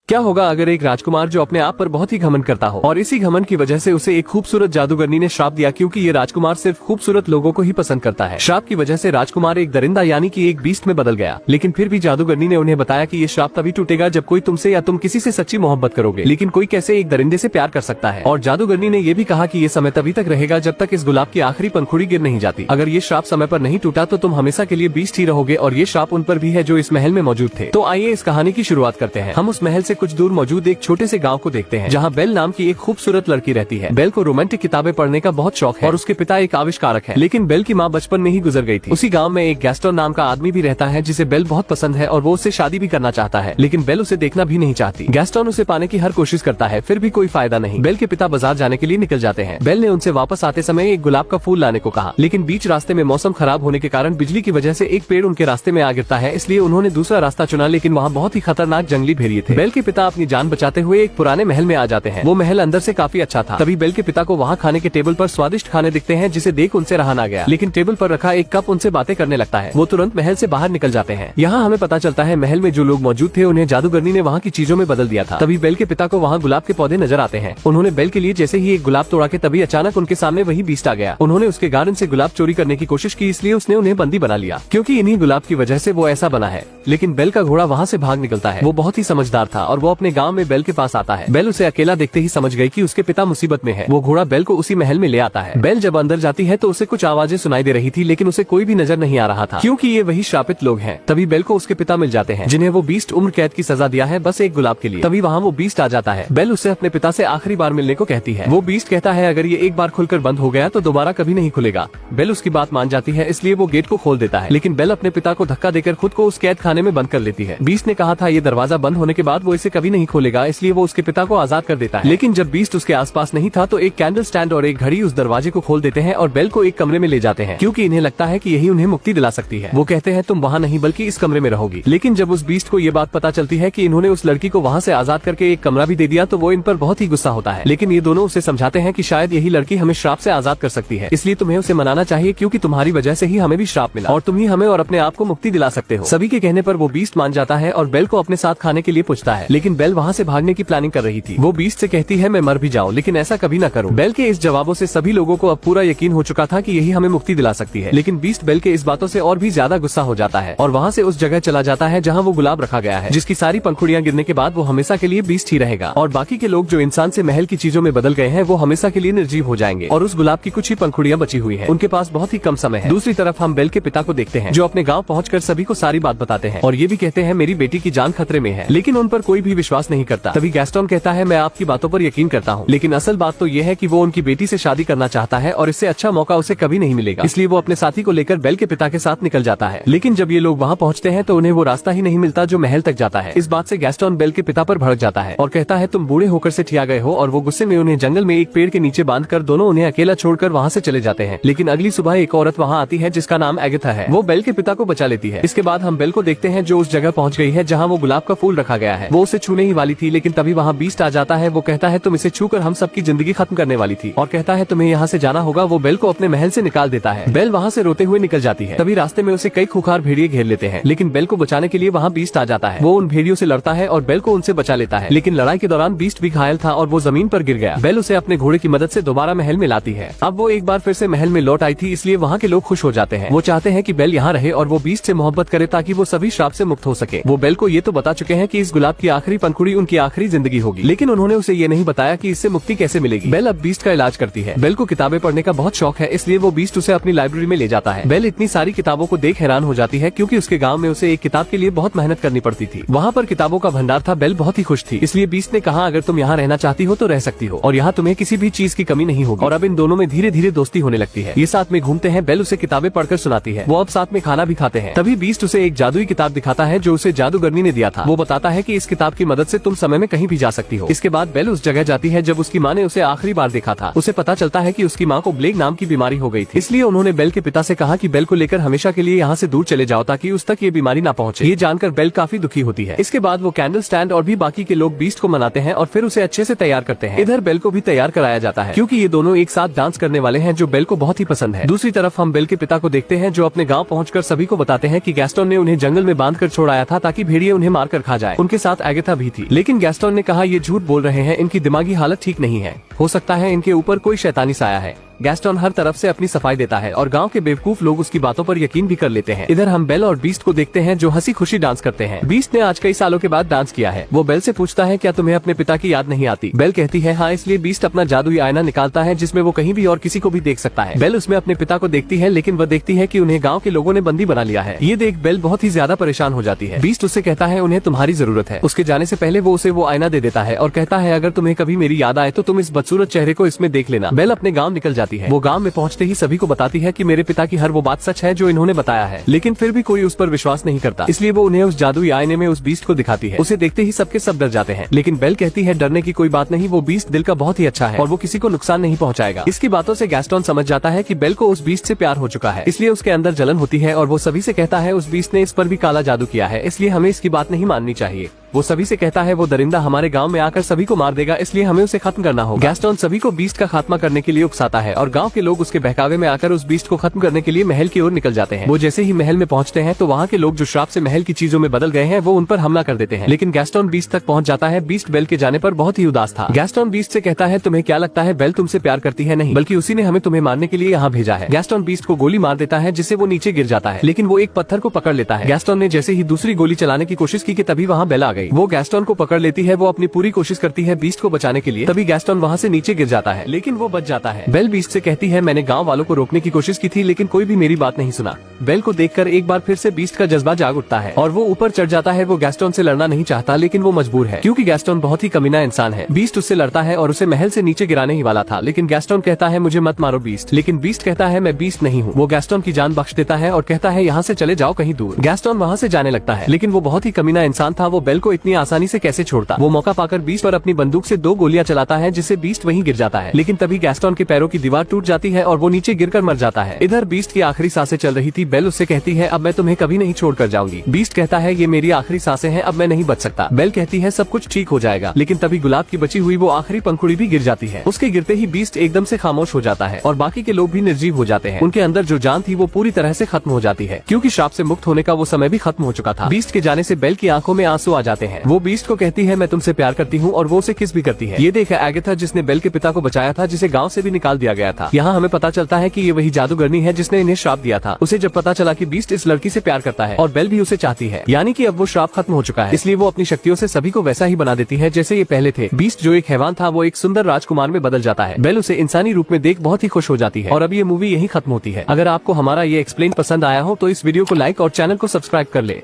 क्या होगा अगर एक राजकुमार जो अपने आप पर बहुत ही घमंड करता हो और इसी घमंड की वजह से उसे एक खूबसूरत जादूगरनी ने श्राप दिया, क्योंकि ये राजकुमार सिर्फ खूबसूरत लोगों को ही पसंद करता है। श्राप की वजह से राजकुमार एक दरिंदा यानी कि एक बीस्ट में बदल गया, लेकिन फिर भी जादूगरनी ने उन्हें बताया कि ये श्राप तभी टूटेगा जब कोई तुमसे या तुम किसी से सच्ची मोहब्बत करोगे। लेकिन कोई कैसे एक दरिंदे से प्यार कर सकता है। और जादूगरनी ने ये भी कहा कि ये समय तभी तक रहेगा जब तक इस गुलाब की आखिरी पंखुड़ी गिर नहीं जाती। अगर ये श्राप समय पर नहीं टूटा तो तुम हमेशा के लिए बीस्ट ही रहोगे। और ये श्राप उन पर भी है जो इस महल में मौजूद थे। तो आइए इस कहानी की शुरुआत करते हैं। हम उस महल से कुछ दूर मौजूद एक छोटे से गांव को देखते हैं, जहां बेल नाम की एक खूबसूरत लड़की रहती है। बेल को रोमांटिक किताबें पढ़ने का बहुत शौक है और उसके पिता एक आविष्कारक है, लेकिन बेल की माँ बचपन में ही गुजर गई थी। उसी गांव में एक गैस्टन नाम का आदमी भी रहता है जिसे बेल बहुत पसंद है और वो उससे शादी भी करना चाहता है, लेकिन बेल उसे देखना भी नहीं चाहती। गैस्टन उसे पाने की हर कोशिश करता है, फिर भी कोई फायदा नहीं। बेल के पिता बाजार जाने के लिए निकल जाते हैं। बेल ने उनसे वापस आते समय एक गुलाब का फूल लाने को कहा, लेकिन बीच रास्ते में मौसम खराब होने के कारण बिजली की वजह से एक पेड़ उनके रास्ते में आ गिरता है, इसलिए उन्होंने दूसरा रास्ता चुना, लेकिन वहाँ बहुत ही खतरनाक जंगली भेड़िए थे। बेल के पिता अपनी जान बचाते हुए एक पुराने महल में आ जाते हैं। वो महल अंदर से काफी अच्छा था। तभी बेल के पिता को वहाँ खाने के टेबल पर स्वादिष्ट खाने दिखते हैं, जिसे देख उनसे रहा ना गया। लेकिन टेबल पर रखा एक कप उनसे बातें करने लगता है। वो तुरंत महल से बाहर निकल जाते हैं। यहाँ हमें पता चलता है महल में जो लोग मौजूद थे उन्हें जादूगरनी ने वहाँ की चीजों में बदल दिया था। तभी बेल के पिता को वहाँ गुलाब के पौधे नजर आते हैं। उन्होंने बेल के लिए जैसे ही एक गुलाब तोड़ा के तभी अचानक उनके सामने वही बीस्ट आ गया। उन्होंने उसके गार्डन से गुलाब चोरी करने की कोशिश की, इसलिए उसने उन्हें बंदी बना लिया, क्योंकि इन्हीं गुलाब की वजह से वो ऐसा बना है। लेकिन बेल का घोड़ा वहाँ से भाग निकलता है। वो बहुत ही समझदार था और वो अपने गाँव में बेल के पास आता है। बेल उसे अकेला देखते ही समझ गई कि उसके पिता मुसीबत में है। वो घोड़ा बेल को उसी महल में ले आता है। बेल जब अंदर जाती है तो उसे कुछ आवाजें सुनाई दे रही थी, लेकिन उसे कोई भी नजर नहीं आ रहा था, क्योंकि ये वही श्रापित लोग हैं। तभी बेल को उसके पिता मिल जाते हैं, जिन्हें वो बीस्ट उम्र कैद की सजा दिया है बस एक गुलाब के लिए। तभी वहाँ वो बीस्ट आ जाता है। बेल उससे अपने पिता से आखिरी बार मिलने को कहती है। वो बीस्ट कहता है अगर ये एक बार खुलकर बंद हो गया तो दोबारा कभी नहीं खुलेगा। बेल उसकी बात मान जाती है, इसलिए वो गेट को खोल देता है, लेकिन बेल अपने पिता को धक्का देकर खुद को उस कैद खाने में बंद कर लेती है। बीस्ट ने कहा था ये दरवाजा बंद होने के बाद वो इसे कभी नहीं खोलेगा, इसलिए वो उसके पिता को आजाद कर देता है। लेकिन जब बीस्ट उसके आसपास नहीं था तो एक कैंडल स्टैंड और एक घड़ी उस दरवाजे को खोल देते हैं और बेल को एक कमरे में ले जाते हैं, क्योंकि इन्हें लगता है कि यही उन्हें मुक्ति दिला सकती है। वो कहते हैं तुम वहाँ नहीं बल्कि इस कमरे में रहोगी। लेकिन जब उस बीस्ट को ये बात पता चलती है कि इन्होंने उस लड़की को वहाँ से आजाद करके एक कमरा भी दे दिया तो वो इन पर बहुत ही गुस्सा होता है। लेकिन ये दोनों उसे समझाते हैं कि शायद यही लड़की हमें श्राप से आजाद कर सकती है, इसलिए तुम्हें उसे मनाना चाहिए, क्योंकि तुम्हारी वजह से ही हमें भी श्राप मिला और तुम ही हमें और अपने आप को मुक्ति दिला सकते हो। सभी के कहने पर वो बीस्ट मान जाता है और बेल को अपने साथ खाने के लिए पूछता है, लेकिन बेल वहाँ से भागने की प्लानिंग कर रही थी। वो बीस्ट से कहती है मैं मर भी जाऊँ लेकिन ऐसा कभी न करो। बेल के इस जवाबों से सभी लोगों को अब पूरा यकीन हो चुका था कि यही हमें मुक्ति दिला सकती है। लेकिन बीस्ट बेल के इस बातों से और भी ज्यादा गुस्सा हो जाता है और वहाँ से उस जगह चला जाता है जहाँ वो गुलाब रखा गया है, जिसकी सारी पंखुड़ियाँ गिरने के बाद वो हमेशा के लिए बीस्ट ही रहेगा और बाकी के लोग जो इंसान से महल की चीजों में बदल गए हैं वो हमेशा के लिए निर्जीव हो जाएंगे और उस गुलाब की कुछ ही पंखुड़ियाँ बची हुई है। उनके पास बहुत ही कम समय है। दूसरी तरफ हम बेल के पिता को देखते हैं, जो अपने गाँव पहुँचकर सभी को सारी बात बताते हैं और ये भी कहते हैं मेरी बेटी की जान खतरे में है, लेकिन उन पर कोई भी विश्वास नहीं करता। तभी गैस्टन कहता है मैं आपकी बातों पर यकीन करता हूँ, लेकिन असल बात तो ये है कि वो उनकी बेटी से शादी करना चाहता है और इससे अच्छा मौका उसे कभी नहीं मिलेगा, इसलिए वो अपने साथी को लेकर बेल के पिता के साथ निकल जाता है। लेकिन जब ये लोग वहाँ पहुँचते हैं तो उन्हें वो रास्ता ही नहीं मिलता जो महल तक जाता है। इस बात से गैस्टन बेल के पिता पर भड़क जाता है और कहता है तुम बूढ़े होकर से ठिया गए हो, और वो गुस्से में उन्हें जंगल में एक पेड़ के नीचे बांधकर दोनों उन्हें अकेला छोड़कर वहाँ से चले जाते हैं। लेकिन अगली सुबह एक औरत वहाँ आती है जिसका नाम एगथा है। वो बेल के पिता को बचा लेती है। इसके बाद हम बेल को देखते हैं जो उस जगह पहुँच गई है जहाँ वो गुलाब का फूल रखा गया है। वो उसे छूने ही वाली थी, लेकिन तभी वहाँ बीस्ट आ जाता है। वो कहता है तुम इसे छूकर हम सबकी जिंदगी खत्म करने वाली थी और कहता है तुम्हें यहाँ से जाना होगा। वो बेल को अपने महल से निकाल देता है। बेल वहाँ से रोते हुए निकल जाती है। तभी रास्ते में उसे कई खूंखार भेड़िए घेर लेते हैं, लेकिन बेल को बचाने के लिए वहाँ बीस्ट आ जाता है। वो उन भेड़ियों से लड़ता है और बेल को उनसे बचा लेता है, लेकिन लड़ाई के दौरान बीस्ट भी घायल था और वो जमीन पर गिर गया। बेल उसे अपने घोड़े की मदद से दोबारा महल में लाती है। अब वो एक बार फिर से महल में लौट आई थी, इसलिए वहाँ के लोग खुश हो जाते हैं। वो चाहते हैं कि बेल यहाँ रहे और वो बीस्ट से मोहब्बत करे ताकि वो सभी श्राप से मुक्त हो सके। वो बेल को ये तो बता चुके हैं कि इस गुलाब की आखिरी पंखुड़ी उनकी आखिरी जिंदगी होगी, लेकिन उन्होंने उसे ये नहीं बताया कि इससे मुक्ति कैसे मिलेगी। बेल अब बीस्ट का इलाज करती है। बेल को किताबें पढ़ने का बहुत शौक है, इसलिए वो बीस्ट उसे अपनी लाइब्रेरी में ले जाता है। बेल इतनी सारी किताबों को देख हैरान हो जाती है, क्योंकि उसके गाँव में उसे एक किताब के लिए बहुत मेहनत करनी पड़ती थी। वहाँ पर किताबों का भंडार था। बेल बहुत ही खुश थी, इसलिए बीस्ट ने कहा अगर तुम यहाँ रहना चाहती हो तो रह सकती हो और यहाँ तुम्हें किसी भी चीज की कमी नहीं होगी। और अब इन दोनों में धीरे धीरे दोस्ती होने लगती है। ये साथ में घूमते हैं। बेल उसे किताबें पढ़कर सुनाती है। वो अब साथ में खाना भी खाते हैं। तभी बीस्ट उसे एक जादुई किताब दिखाता है जो उसे जादूगरनी ने दिया था। वो बताता है कि इस किताब की मदद से तुम समय में कहीं भी जा सकती हो। इसके बाद बेल उस जगह जाती है जब उसकी माँ ने उसे आखिरी बार देखा था। उसे पता चलता है कि उसकी माँ को प्लेग नाम की बीमारी हो गई थी, इसलिए उन्होंने बेल के पिता से कहा कि बेल को लेकर हमेशा के लिए यहाँ से दूर चले जाओ ताकि उस तक ये बीमारी ना पहुँचे। ये जानकर बेल काफी दुखी होती है। इसके बाद वो कैंडल स्टैंड और भी बाकी के लोग बीस्ट को मनाते हैं और फिर उसे अच्छे से तैयार करते हैं। इधर बेल को भी तैयार कराया जाता है, क्योंकि ये दोनों एक साथ डांस करने वाले हैं जो बेल को बहुत ही पसंद है। दूसरी तरफ हम बेल के पिता को देखते हैं जो अपने गाँव पहुँचकर सभी को बताते हैं कि गैस्टन ने उन्हें जंगल में बांध कर छोड़ाया था ताकि भेड़िए उन्हें मार कर खा जाए। उनके साथ एगाथा भी थी। लेकिन गैस्टन ने कहा ये झूठ बोल रहे हैं, इनकी दिमागी हालत ठीक नहीं है, हो सकता है इनके ऊपर कोई शैतानी साया है। गैस्टन हर तरफ से अपनी सफाई देता है और गांव के बेवकूफ लोग उसकी बातों पर यकीन भी कर लेते हैं। इधर हम बेल और बीस्ट को देखते हैं जो हंसी खुशी डांस करते हैं। बीस्ट ने आज कई सालों के बाद डांस किया है। वो बेल से पूछता है क्या तुम्हें अपने पिता की याद नहीं आती? बेल कहती है हाँ, इसलिए बीस्ट अपना जादुई आईना निकालता है जिसमें वो कहीं भी और किसी को भी देख सकता है। बेल उसमें अपने पिता को देखती है, लेकिन वह देखती है कि उन्हें गाँव के लोगों ने बंदी बना लिया है। ये देख बेल बहुत ही ज्यादा परेशान हो जाती है। बीस्ट उससे कहता है उन्हें तुम्हारी जरूरत है। उसके जाने से पहले वो उसे वो आईना दे देता है और कहता है अगर तुम्हें कभी मेरी याद आए तो तुम इस बदसूरत चेहरे को इसमें देख लेना। बेल अपने गाँव निकल जाती है। वो गाँव में पहुंचते ही सभी को बताती है कि मेरे पिता की हर वो बात सच है जो इन्होंने बताया है, लेकिन फिर भी कोई उस पर विश्वास नहीं करता। इसलिए वो उन्हें उस जादुई आईने में उस बीस्ट को दिखाती है। उसे देखते ही सबके सब डर जाते हैं, लेकिन बेल कहती है डरने की कोई बात नहीं, वो बीस्ट दिल का बहुत ही अच्छा है और वो किसी को नुकसान नहीं पहुंचाएगा। इसकी बातों से गैस्टन समझ जाता है कि बेल को उस बीस्ट से प्यार हो चुका है, इसलिए उसके अंदर जलन होती है और वो सभी से कहता है उस बीस्ट ने इस पर भी काला जादू किया है, इसलिए हमें इसकी बात नहीं माननी चाहिए। वो सभी से कहता है वो दरिंदा हमारे गांव में आकर सभी को मार देगा, इसलिए हमें उसे खत्म करना होगा। गैस्टन सभी को बीस्ट का खात्मा करने के लिए उकसाता है और गांव के लोग उसके बहकावे में आकर उस बीस्ट को खत्म करने के लिए महल की ओर निकल जाते हैं। वो जैसे ही महल में पहुंचते हैं तो वहाँ के लोग जो श्राप से महल की चीजों में बदल गए हैं वो उन पर हमला कर देते हैं, लेकिन गैस्टन बीस्ट तक पहुँच जाता है। बीस्ट बेल के जाने पर बहुत ही उदास था। गैस्टन बीस्ट से कहता है तुम्हें क्या लगता है बेल तुमसे प्यार करती है? नहीं, बल्कि उसी ने हमें तुम्हें मारने के लिए यहाँ भेजा है। गैस्टन बीस्ट को गोली मार देता है जिससे वो नीचे गिर जाता है, लेकिन वो एक पत्थर को पकड़ लेता है। गैस्टन ने जैसे ही दूसरी गोली चलाने की कोशिश की कि तभी वहाँ बेल आ गई। वो गैस्टन को पकड़ लेती है। वो अपनी पूरी कोशिश करती है बीस्ट को बचाने के लिए, तभी गैस्टन वहाँ से नीचे गिर जाता है, लेकिन वो बच जाता है। बेल बीस्ट से कहती है मैंने गाँव वालों को रोकने की कोशिश की थी, लेकिन कोई भी मेरी बात नहीं सुना। बेल को देखकर एक बार फिर से बीस्ट का जज्बा जाग उठता है और वो ऊपर चढ़ जाता है। वो गैस्टन से लड़ना नहीं चाहता, लेकिन वो मजबूर है क्योंकि गैस्टन बहुत ही कमीना इंसान है। बीस्ट उससे लड़ता है और उसे महल से नीचे गिराने ही वाला था, लेकिन गैस्टन कहता है मुझे मत मारो बीस्ट। लेकिन बीस्ट कहता है मैं बीस्ट नहीं हूँ। वो गैस्टन की जान बख्श देता है और कहता है यहाँ से चले जाओ कहीं दूर। गैस्टन वहाँ से जाने लगता है, लेकिन वो बहुत ही कमीना इंसान था। वो बेल को इतनी आसानी से कैसे छोड़ता? वो मौका पाकर बीस्ट पर अपनी बंदूक से 2 गोलियां चलाता है जिससे बीस्ट वहीं गिर जाता है, लेकिन तभी गैस्टन के पैरों की दीवार टूट जाती है और वो नीचे गिरकर मर जाता है। इधर बीस्ट की आखिरी सांसें चल रही थी। बेल उससे कहती है अब मैं तुम्हें कभी नहीं छोड़कर जाऊंगी। बीस्ट कहता है ये मेरी आखिरी सांसें हैं, अब मैं नहीं बच सकता। बेल कहती है सब कुछ ठीक हो जाएगा, लेकिन तभी गुलाब की बची हुई वो आखिरी पंखुड़ी भी गिर जाती है। उसके गिरते ही बीस्ट एकदम से खामोश हो जाता है और बाकी के लोग भी निर्जीव हो जाते हैं। उनके अंदर जो जान थी वो पूरी तरह से खत्म हो जाती है, क्योंकि श्राप से मुक्त होने का वो समय भी खत्म हो चुका था। बीस्ट के जाने से बेल की आंखों में आंसू आ जाते हैं। वो बीस्ट को कहती है मैं तुमसे प्यार करती हूँ और वो उसे किस भी करती है। ये देखा एगाथा जिसने बेल के पिता को बचाया था, जिसे गाँव से भी निकाल दिया गया था। यहाँ हमें पता चलता है कि ये वही जादूगरनी है जिसने इन्हें श्राप दिया था। उसे जब पता चला कि बीस्ट इस लड़की से प्यार करता है और बेल भी उसे चाहती है, यानी कि अब वो श्राप खत्म हो चुका है, इसलिए वो अपनी शक्तियों से सभी को वैसा ही बना देती है जैसे ये पहले थे। बीस्ट जो एक हैवान था वो एक सुंदर राजकुमार में बदल जाता है। बेल उसे इंसानी रूप में देख बहुत ही खुश हो जाती है और अब ये मूवी यही खत्म होती है। अगर आपको हमारा ये एक्सप्लेन पसंद आया हो तो इस वीडियो को लाइक और चैनल को सब्सक्राइब कर ले।